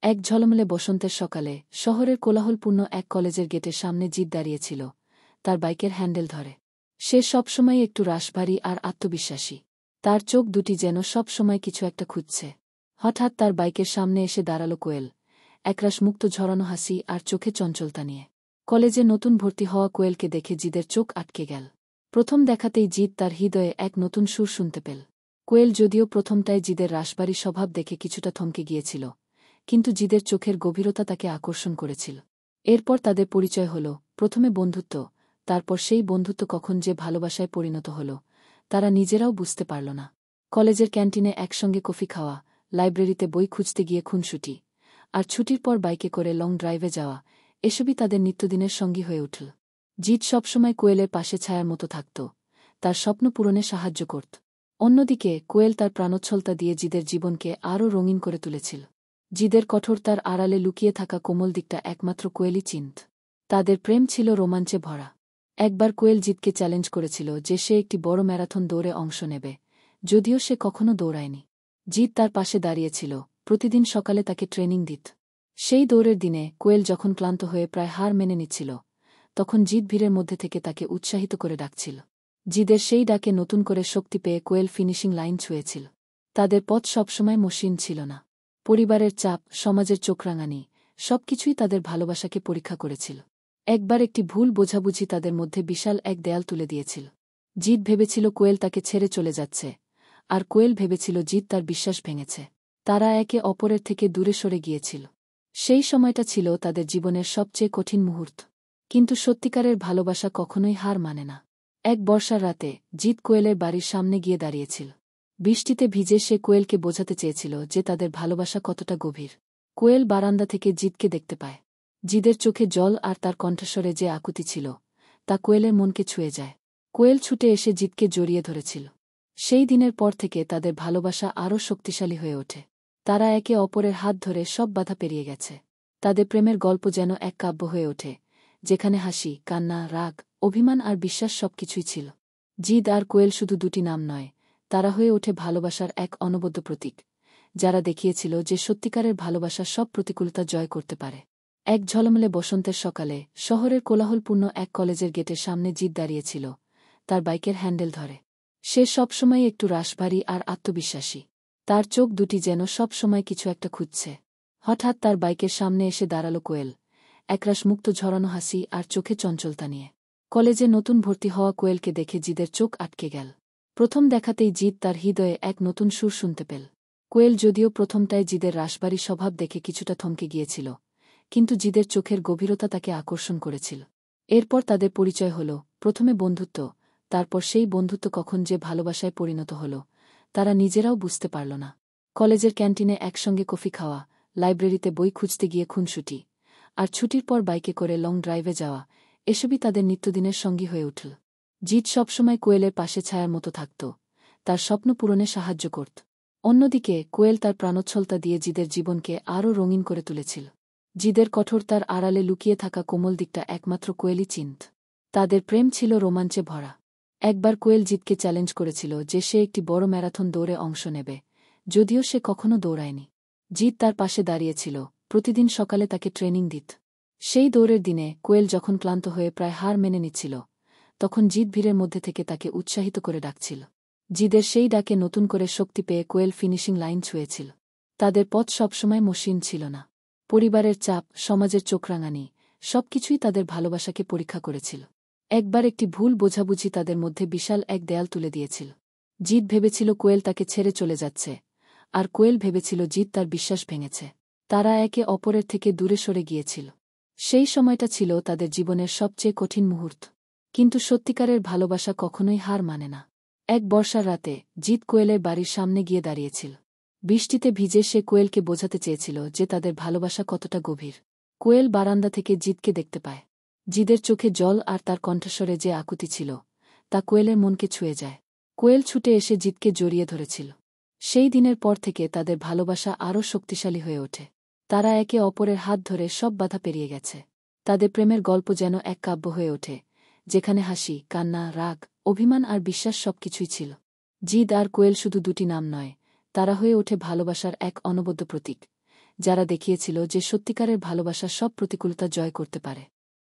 এক ঝলমলে বসন্তের সকালে শহরের কোলাহলপূর্ণ এক কলেজের গেটের সামনে জিদ দাঁড়িয়েছিল, তার বাইকের হ্যান্ডেল ধরে। সে সবসময় একটু রাশভারী আর আত্মবিশ্বাসী। তার চোখ দুটি যেন সবসময় কিছু একটা খুঁজছে। হঠাৎ তার বাইকের সামনে এসে দাঁড়াল কোয়েল, একরাশ মুক্ত ঝরানো হাসি আর চোখে চঞ্চলতা নিয়ে। কলেজে নতুন ভর্তি হওয়া কোয়েলকে দেখে জিদের চোখ আটকে গেল। প্রথম দেখাতেই জিদ তার হৃদয়ে এক নতুন সুর শুনতে পেল। কোয়েল যদিও প্রথমটায় জিদের রাশভারী স্বভাব দেখে কিছুটা থমকে গিয়েছিল, কিন্তু জিদের চোখের গভীরতা তাকে আকর্ষণ করেছিল। এরপর তাদের পরিচয় হল, প্রথমে বন্ধুত্ব, তারপর সেই বন্ধুত্ব কখন যে ভালোবাসায় পরিণত হল তারা নিজেরাও বুঝতে পারল না। কলেজের ক্যান্টিনে একসঙ্গে কফি খাওয়া, লাইব্রেরিতে বই খুঁজতে গিয়ে খুনসুটি, আর ছুটির পর বাইকে করে লং ড্রাইভে যাওয়া, এসবই তাদের নিত্যদিনের সঙ্গী হয়ে উঠল। জিদ সবসময় কোয়েলের পাশে ছায়ার মতো থাকত, তার স্বপ্ন পূরণে সাহায্য করত। অন্যদিকে কোয়েল তার প্রাণোচ্ছলতা দিয়ে জিদের জীবনকে আরও রঙিন করে তুলেছিল। জিদের কঠোরতার আড়ালে লুকিয়ে থাকা কোমল দিকটা একমাত্র কোয়েলই চিনত। তাদের প্রেম ছিল রোমাঞ্চে ভরা। একবার কোয়েল জিদকে চ্যালেঞ্জ করেছিল যে সে একটি বড় ম্যারাথন দৌড়ে অংশ নেবে, যদিও সে কখনো দৌড়ায়নি। জিদ তার পাশে দাঁড়িয়েছিল, প্রতিদিন সকালে তাকে ট্রেনিং দিত। সেই দৌড়ের দিনে কোয়েল যখন ক্লান্ত হয়ে প্রায় হার মেনে নিচ্ছিল, তখন জিদ ভিড়ের মধ্যে থেকে তাকে উৎসাহিত করে ডাকছিল। জিদের সেই ডাকে নতুন করে শক্তি পেয়ে কোয়েল ফিনিশিং লাইন ছুঁয়েছিল। তাদের পথ সবসময় মসৃণ ছিল না। পরিবারের চাপ, সমাজের চোখরাঙানি, সবকিছুই তাদের ভালোবাসাকে পরীক্ষা করেছিল। একবার একটি ভুল বোঝাবুঝি তাদের মধ্যে বিশাল এক দেয়াল তুলে দিয়েছিল। জিদ ভেবেছিল কোয়েল তাকে ছেড়ে চলে যাচ্ছে, আর কোয়েল ভেবেছিল জিদ তার বিশ্বাস ভেঙেছে। তারা একে অপরের থেকে দূরে সরে গিয়েছিল। সেই সময়টা ছিল তাদের জীবনের সবচেয়ে কঠিন মুহূর্ত। কিন্তু সত্যিকারের ভালোবাসা কখনোই হার মানে না। এক বর্ষার রাতে জিদ কোয়েলের বাড়ির সামনে গিয়ে দাঁড়িয়েছিল। বৃষ্টিতে ভিজে সে কোয়েলকে বোঝাতে চেয়েছিল যে তাদের ভালোবাসা কতটা গভীর। কোয়েল বারান্দা থেকে জিদকে দেখতে পায়। জিদের চোখে জল আর তার কণ্ঠস্বরে যে আকুতি ছিল, তা কোয়েলের মনকে ছুঁয়ে যায়। কোয়েল ছুটে এসে জিদকে জড়িয়ে ধরেছিল। সেই দিনের পর থেকে তাদের ভালোবাসা আরও শক্তিশালী হয়ে ওঠে। তারা একে অপরের হাত ধরে সব বাধা পেরিয়ে গেছে। তাদের প্রেমের গল্প যেন এক কাব্য হয়ে ওঠে, যেখানে হাসি, কান্না, রাগ, অভিমান আর বিশ্বাস সবকিছুই ছিল। জিদ আর কোয়েল শুধু দুটি নাম নয়, তারা হয়ে ওঠে ভালোবাসার এক অনবদ্য প্রতীক, যারা দেখিয়েছিল যে সত্যিকারের ভালোবাসা সব প্রতিকূলতা জয় করতে পারে। এক ঝলমলে বসন্তের সকালে শহরের কোলাহলপূর্ণ এক কলেজের গেটের সামনে জিদ দাঁড়িয়েছিল, তার বাইকের হ্যান্ডেল ধরে। সে সবসময় একটু রাশভারী আর আত্মবিশ্বাসী। তার চোখ দুটি যেন সবসময় কিছু একটা খুঁজছে। হঠাৎ তার বাইকের সামনে এসে দাঁড়াল কোয়েল, একরাশ মুক্ত ঝরানো হাসি আর চোখে চঞ্চলতা নিয়ে। কলেজে নতুন ভর্তি হওয়া কোয়েলকে দেখে জিদের চোখ আটকে গেল। প্রথম দেখাতেই জিদ তার হৃদয়ে এক নতুন সুর শুনতে পেল। কোয়েল যদিও প্রথমটায় জিদের রাশভারী স্বভাব দেখে কিছুটা থমকে গিয়েছিল, কিন্তু জিদের চোখের গভীরতা তাকে আকর্ষণ করেছিল। এরপর তাদের পরিচয় হল, প্রথমে বন্ধুত্ব, তারপর সেই বন্ধুত্ব কখন যে ভালোবাসায় পরিণত হল তারা নিজেরাও বুঝতে পারল না। কলেজের ক্যান্টিনে একসঙ্গে কফি খাওয়া, লাইব্রেরিতে বই খুঁজতে গিয়ে খুনসুটি, আর ছুটির পর বাইকে করে লং ড্রাইভে যাওয়া, এসবই তাদের নিত্যদিনের সঙ্গী হয়ে উঠল। জিদ সবসময় কোয়েলের পাশে ছায়ার মতো থাকত, তার স্বপ্ন পূরণে সাহায্য করত। অন্যদিকে কোয়েল তার প্রাণোচ্ছলতা দিয়ে জিদের জীবনকে আরও রঙিন করে তুলেছিল। জিদের কঠোরতার আড়ালে লুকিয়ে থাকা কোমল দিকটা একমাত্র কোয়েলই চিনত। তাদের প্রেম ছিল রোমাঞ্চে ভরা। একবার কোয়েল জিদকে চ্যালেঞ্জ করেছিল যে সে একটি বড় ম্যারাথন দৌড়ে অংশ নেবে, যদিও সে কখনো দৌড়ায়নি। জিদ তার পাশে দাঁড়িয়েছিল, প্রতিদিন সকালে তাকে ট্রেনিং দিত। সেই দৌড়ের দিনে কোয়েল যখন ক্লান্ত হয়ে প্রায় হার মেনে নিচ্ছিল, তখন জিদ ভিড়ের মধ্যে থেকে তাকে উৎসাহিত করে ডাকছিল। জিদের সেই ডাকে নতুন করে শক্তি পেয়ে কোয়েল ফিনিশিং লাইন ছুঁয়েছিল। তাদের পথ সবসময় মসৃণ ছিল না। পরিবারের চাপ, সমাজের চোখরাঙানি, সবকিছুই তাদের ভালোবাসাকে পরীক্ষা করেছিল। একবার একটি ভুল বোঝাবুঝি তাদের মধ্যে বিশাল এক দেয়াল তুলে দিয়েছিল। জিদ ভেবেছিল কোয়েল তাকে ছেড়ে চলে যাচ্ছে, আর কোয়েল ভেবেছিল জিদ তার বিশ্বাস ভেঙেছে। তারা একে অপরের থেকে দূরে সরে গিয়েছিল। সেই সময়টা ছিল তাদের জীবনের সবচেয়ে কঠিন মুহূর্ত। কিন্তু সত্যিকারের ভালোবাসা কখনোই হার মানে না। এক বর্ষার রাতে জিদ কোয়েলের বাড়ির সামনে গিয়ে দাঁড়িয়েছিল। বৃষ্টিতে ভিজে সে কোয়েলকে বোঝাতে চেয়েছিল যে তাদের ভালোবাসা কতটা গভীর। কোয়েল বারান্দা থেকে জিদকে দেখতে পায়। জিদের চোখে জল আর তার কণ্ঠস্বরে যে আকুতি ছিল, তা কোয়েলের মনকে ছুঁয়ে যায়। কোয়েল ছুটে এসে জিদকে জড়িয়ে ধরেছিল। সেই দিনের পর থেকে তাদের ভালোবাসা আরও শক্তিশালী হয়ে ওঠে। তারা একে অপরের হাত ধরে সব বাধা পেরিয়ে গেছে। তাদের প্রেমের গল্প যেন এক কাব্য হয়ে ওঠে, যেখানে হাসি, কান্না, রাগ, অভিমান আর বিশ্বাস সবকিছুই ছিল। জিদ আর কোয়েল শুধু দুটি নাম নয়, তারা হয়ে ওঠে ভালোবাসার এক অনবদ্য প্রতীক, যারা দেখিয়েছিল যে সত্যিকারের ভালোবাসা সব প্রতিকূলতা জয় করতে পারে।